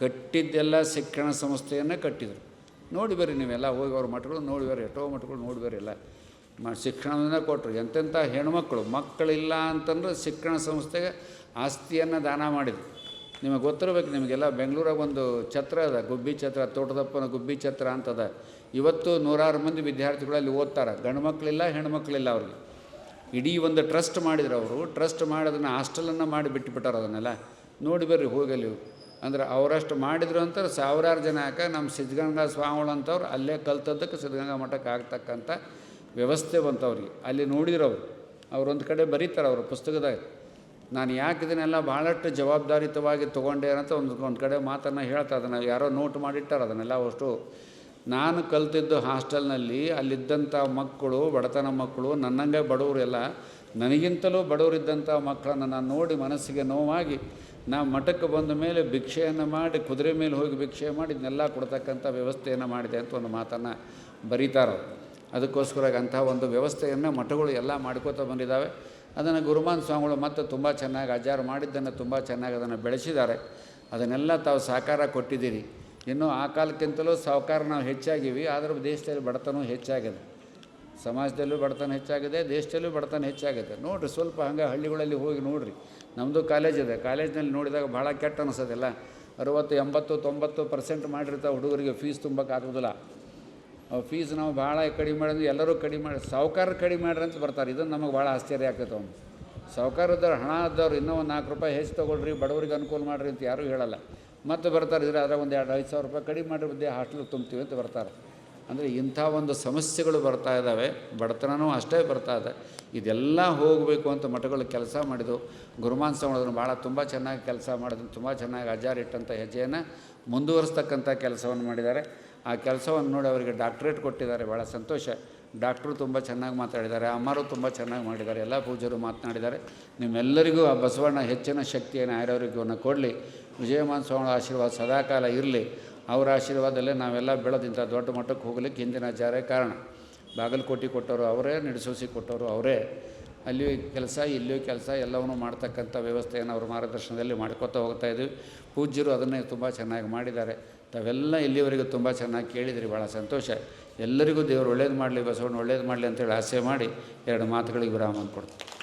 ಕಟ್ಟಿದ್ದೆಲ್ಲ ಶಿಕ್ಷಣ ಸಂಸ್ಥೆಯನ್ನೇ ಕಟ್ಟಿದರು. ನೋಡಿ ಬರ್ರಿ, ನೀವೆಲ್ಲ ಹೋಗಿ ಅವ್ರ ಮಠಗಳು ನೋಡಿ ಬರ್ರಿ, ಎಷ್ಟೋ ಮಠಗಳು ನೋಡಿ ಬರ್ರಿ. ಎಲ್ಲ ಶಿಕ್ಷಣವನ್ನೇ ಕೊಟ್ಟರು. ಎಂತೆಂಥ ಹೆಣ್ಮಕ್ಳು ಮಕ್ಕಳಿಲ್ಲ ಅಂತಂದ್ರೆ ಶಿಕ್ಷಣ ಸಂಸ್ಥೆಗೆ ಆಸ್ತಿಯನ್ನು ದಾನ ಮಾಡಿದರು. ನಿಮಗೆ ಗೊತ್ತಿರಬೇಕು, ನಿಮಗೆಲ್ಲ ಬೆಂಗಳೂರಾಗ ಒಂದು ಛತ್ರ ಅದ, ಗುಬ್ಬಿ ಛತ್ರ, ತೋಟದಪ್ಪನ ಗುಬ್ಬಿ ಛತ್ರ ಅಂತದ. ಇವತ್ತು 100 ಮಂದಿ ವಿದ್ಯಾರ್ಥಿಗಳಲ್ಲಿ ಓದ್ತಾರೆ, ಗಂಡು ಮಕ್ಕಳಿಲ್ಲ ಹೆಣ್ಮಕ್ಳಿಲ್ಲ. ಅವ್ರಿಗೆ ಇಡೀ ಒಂದು ಟ್ರಸ್ಟ್ ಮಾಡಿದ್ರು. ಅವರು ಟ್ರಸ್ಟ್ ಮಾಡಿ ಅದನ್ನು ಹಾಸ್ಟೆಲನ್ನು ಮಾಡಿ ಬಿಟ್ಟುಬಿಟ್ಟಾರೆ. ಅದನ್ನೆಲ್ಲ ನೋಡಿ ಬರ್ರಿ ಹೋಗಲಿ. ಅಂದ್ರೆ ಅವರಷ್ಟು ಮಾಡಿದ್ರು ಅಂತಾರೆ. 1000 ಜನ ಯಾಕೆ ನಮ್ಮ ಸಿದ್ಧಗಂಗಾ ಸ್ವಾಮಿಗಳು ಅಂತವ್ರು ಅಲ್ಲೇ ಕಲ್ತದ್ದಕ್ಕೆ ಸಿದ್ಧಗಂಗಾ ಮಠಕ್ಕೆ ಆಗ್ತಕ್ಕಂಥ ವ್ಯವಸ್ಥೆ ಬಂತವ್ರಿಗೆ. ಅಲ್ಲಿ ನೋಡಿದ್ರು ಅವ್ರೊಂದು ಕಡೆ ಬರೀತಾರೆ ಅವರು ಪುಸ್ತಕದಾಗ. ನಾನು ಯಾಕೆ ಇದನ್ನೆಲ್ಲ ಭಾಳಷ್ಟು ಜವಾಬ್ದಾರಿತವಾಗಿ ತೊಗೊಂಡೆ ಅಂತ ಒಂದು ಕಡೆ ಮಾತನ್ನು ಹೇಳ್ತಾ, ಅದನ್ನು ಯಾರೋ ನೋಟ್ ಮಾಡಿಟ್ಟಾರೆ. ಅದನ್ನೆಲ್ಲ ಅಷ್ಟು ನಾನು ಕಲ್ತಿದ್ದು ಹಾಸ್ಟೆಲ್ನಲ್ಲಿ ಅಲ್ಲಿದ್ದಂಥ ಮಕ್ಕಳು, ಬಡತನ ಮಕ್ಕಳು, ನನ್ನಂಗೆ ಬಡವರೆಲ್ಲ, ನನಗಿಂತಲೂ ಬಡವರಿದ್ದಂಥ ಮಕ್ಕಳನ್ನು ನಾನು ನೋಡಿ ಮನಸ್ಸಿಗೆ ನೋವಾಗಿ ನಾವು ಮಠಕ್ಕೆ ಬಂದ ಮೇಲೆ ಭಿಕ್ಷೆಯನ್ನು ಮಾಡಿ, ಕುದುರೆ ಮೇಲೆ ಹೋಗಿ ಭಿಕ್ಷೆ ಮಾಡಿ ಇದನ್ನೆಲ್ಲ ಕೊಡ್ತಕ್ಕಂಥ ವ್ಯವಸ್ಥೆಯನ್ನು ಮಾಡಿದೆ ಅಂತ ಒಂದು ಮಾತನ್ನು ಬರೀತಾರೆ. ಅದಕ್ಕೋಸ್ಕರ ಅಂಥ ಒಂದು ವ್ಯವಸ್ಥೆಯನ್ನು ಮಠಗಳು ಎಲ್ಲ ಮಾಡ್ಕೋತಾ ಬಂದಿದ್ದಾವೆ. ಅದನ್ನು ಗುರುಮಾನ್ ಸ್ವಾಮಿಗಳು ಮತ್ತು ತುಂಬ ಚೆನ್ನಾಗಿ ಅಜ್ಜಾರು ಮಾಡಿದ್ದನ್ನು ತುಂಬ ಚೆನ್ನಾಗಿ ಅದನ್ನು ಬೆಳೆಸಿದ್ದಾರೆ. ಅದನ್ನೆಲ್ಲ ತಾವು ಸಹಕಾರ ಕೊಟ್ಟಿದ್ದೀರಿ. ಇನ್ನೂ ಆ ಕಾಲಕ್ಕಿಂತಲೂ ಸಾಹುಕಾರ ನಾವು ಹೆಚ್ಚಾಗಿವಿ, ಆದರೆ ದೇಶದಲ್ಲಿ ಬಡತನ ಹೆಚ್ಚಾಗಿದೆ, ಸಮಾಜದಲ್ಲೂ ಬಡತನ ಹೆಚ್ಚಾಗಿದೆ, ದೇಶದಲ್ಲೂ ಬಡತನ ಹೆಚ್ಚಾಗಿದೆ. ನೋಡಿರಿ, ಸ್ವಲ್ಪ ಹಂಗೆ ಹಳ್ಳಿಗಳಲ್ಲಿ ಹೋಗಿ ನೋಡಿರಿ. ನಮ್ಮದು ಕಾಲೇಜ್ ಇದೆ, ಕಾಲೇಜ್ನಲ್ಲಿ ನೋಡಿದಾಗ ಭಾಳ ಕೆಟ್ಟ ಅನಿಸೋದಿಲ್ಲ. 60, 80, 90% ಮಾಡಿರ್ತಾವೆ ಹುಡುಗರಿಗೆ ಫೀಸ್ ತುಂಬೋಕ್ಕಾಗೋದಿಲ್ಲ. ಫೀಸ್ ನಾವು ಭಾಳ ಕಡಿಮೆ ಮಾಡಿದ್ರೆ ಎಲ್ಲರೂ ಕಡಿಮೆ ಮಾಡಿ, ಸಾಹುಕಾರ ಕಡಿಮೆ ಮಾಡ್ರಿ ಅಂತ ಬರ್ತಾರೆ. ಇದನ್ನು ನಮಗೆ ಭಾಳ ಆಶ್ಚರ್ಯ ಆಗ್ತೈತೆ. ಅವ್ನು ಸಾಹುಕಾರದವ್ರು, ಹಣ ಇದ್ದವ್ರು ಇನ್ನೂ ಒಂದು 4 ರೂಪಾಯಿ ಹೆಚ್ಚು ತೊಗೊಳ್ರಿ, ಬಡವರಿಗೆ ಅನುಕೂಲ ಮಾಡಿರಿ ಅಂತ ಯಾರೂ ಹೇಳಲ್ಲ. ಮತ್ತು ಬರ್ತಾರೆ, ಇದ್ರೆ ಅದ್ರಾಗ ಒಂದು 2-5 ಸಾವಿರ ರೂಪಾಯಿ ಕಡಿಮೆ ಮಾಡಿರ್ದೆ ಹಾಸ್ಟೆಲ್ಗೆ ತುಂಬ್ತೀವಿ ಅಂತ ಬರ್ತಾರೆ. ಅಂದರೆ ಇಂಥ ಒಂದು ಸಮಸ್ಯೆಗಳು ಬರ್ತಾ ಇದ್ದಾವೆ, ಬಡತನವೂ ಅಷ್ಟೇ ಬರ್ತಾ ಇದೆ. ಇದೆಲ್ಲ ಹೋಗಬೇಕು ಅಂತ ಮಠಗಳು ಕೆಲಸ ಮಾಡಿದ್ದು. ಗುರುಮಾನ್ ಸ್ವಾಮಿಗಳನ್ನು ಭಾಳ ತುಂಬ ಚೆನ್ನಾಗಿ ಕೆಲಸ ಮಾಡಿದ್ರು, ತುಂಬ ಚೆನ್ನಾಗಿ ಅಜ್ಜಾರಿಟ್ಟಂಥ ಹೆಜ್ಜೆಯನ್ನು ಮುಂದುವರಿಸ್ತಕ್ಕಂಥ ಕೆಲಸವನ್ನು ಮಾಡಿದ್ದಾರೆ. ಆ ಕೆಲಸವನ್ನು ನೋಡಿ ಅವರಿಗೆ ಡಾಕ್ಟ್ರೇಟ್ ಕೊಟ್ಟಿದ್ದಾರೆ, ಭಾಳ ಸಂತೋಷ. ಡಾಕ್ಟ್ರು ತುಂಬ ಚೆನ್ನಾಗಿ ಮಾತಾಡಿದ್ದಾರೆ, ಅಮ್ಮರು ತುಂಬ ಚೆನ್ನಾಗಿ ಮಾಡಿದ್ದಾರೆ, ಎಲ್ಲ ಪೂಜರು ಮಾತನಾಡಿದ್ದಾರೆ. ನಿಮ್ಮೆಲ್ಲರಿಗೂ ಆ ಬಸವಣ್ಣ ಹೆಚ್ಚಿನ ಶಕ್ತಿಯನ್ನು ಆರೋಗ್ಯವನ್ನು ಕೊಡಲಿ. ವಿಜಯಮಾನ್ ಸ್ವಾಮಿ ಆಶೀರ್ವಾದ ಸದಾಕಾಲ ಇರಲಿ. ಅವರ ಆಶೀರ್ವಾದದಲ್ಲೇ ನಾವೆಲ್ಲ ಬೆಳೆದಿಂಥ ದೊಡ್ಡ ಮಟ್ಟಕ್ಕೆ ಹೋಗಲಿಕ್ಕೆ ಹಿಂದಿನ ಆಚಾರ್ಯ ಕಾರಣ. ಬಾಗಲಕೋಟೆ ಕೊಟ್ಟವರು ಅವರೇ, ನಿಡಸೋಸಿ ಕೊಟ್ಟವರು ಅವರೇ. ಅಲ್ಲಿಯೂ ಕೆಲಸ, ಇಲ್ಲಿಯೂ ಕೆಲಸ, ಎಲ್ಲವನ್ನೂ ಮಾಡ್ತಕ್ಕಂಥ ವ್ಯವಸ್ಥೆಯನ್ನು ಅವ್ರ ಮಾರ್ಗದರ್ಶನದಲ್ಲಿ ಮಾಡ್ಕೊತಾ ಹೋಗ್ತಾ ಇದ್ದೀವಿ. ಪೂಜ್ಯರು ಅದನ್ನೇ ತುಂಬ ಚೆನ್ನಾಗಿ ಮಾಡಿದ್ದಾರೆ. ತಾವೆಲ್ಲ ಇಲ್ಲಿವರೆಗೂ ತುಂಬ ಚೆನ್ನಾಗಿ ಕೇಳಿದಿರಿ, ಭಾಳ ಸಂತೋಷ. ಎಲ್ಲರಿಗೂ ದೇವರು ಒಳ್ಳೇದು ಮಾಡಲಿ, ಬಸವಣ್ಣ ಒಳ್ಳೇದು ಮಾಡಲಿ ಅಂತೇಳಿ ಆಸೆ ಮಾಡಿ 2 ಮಾತುಗಳಿಗೆ ವಿರಾಮ ಕೊಡ್ತೀನಿ.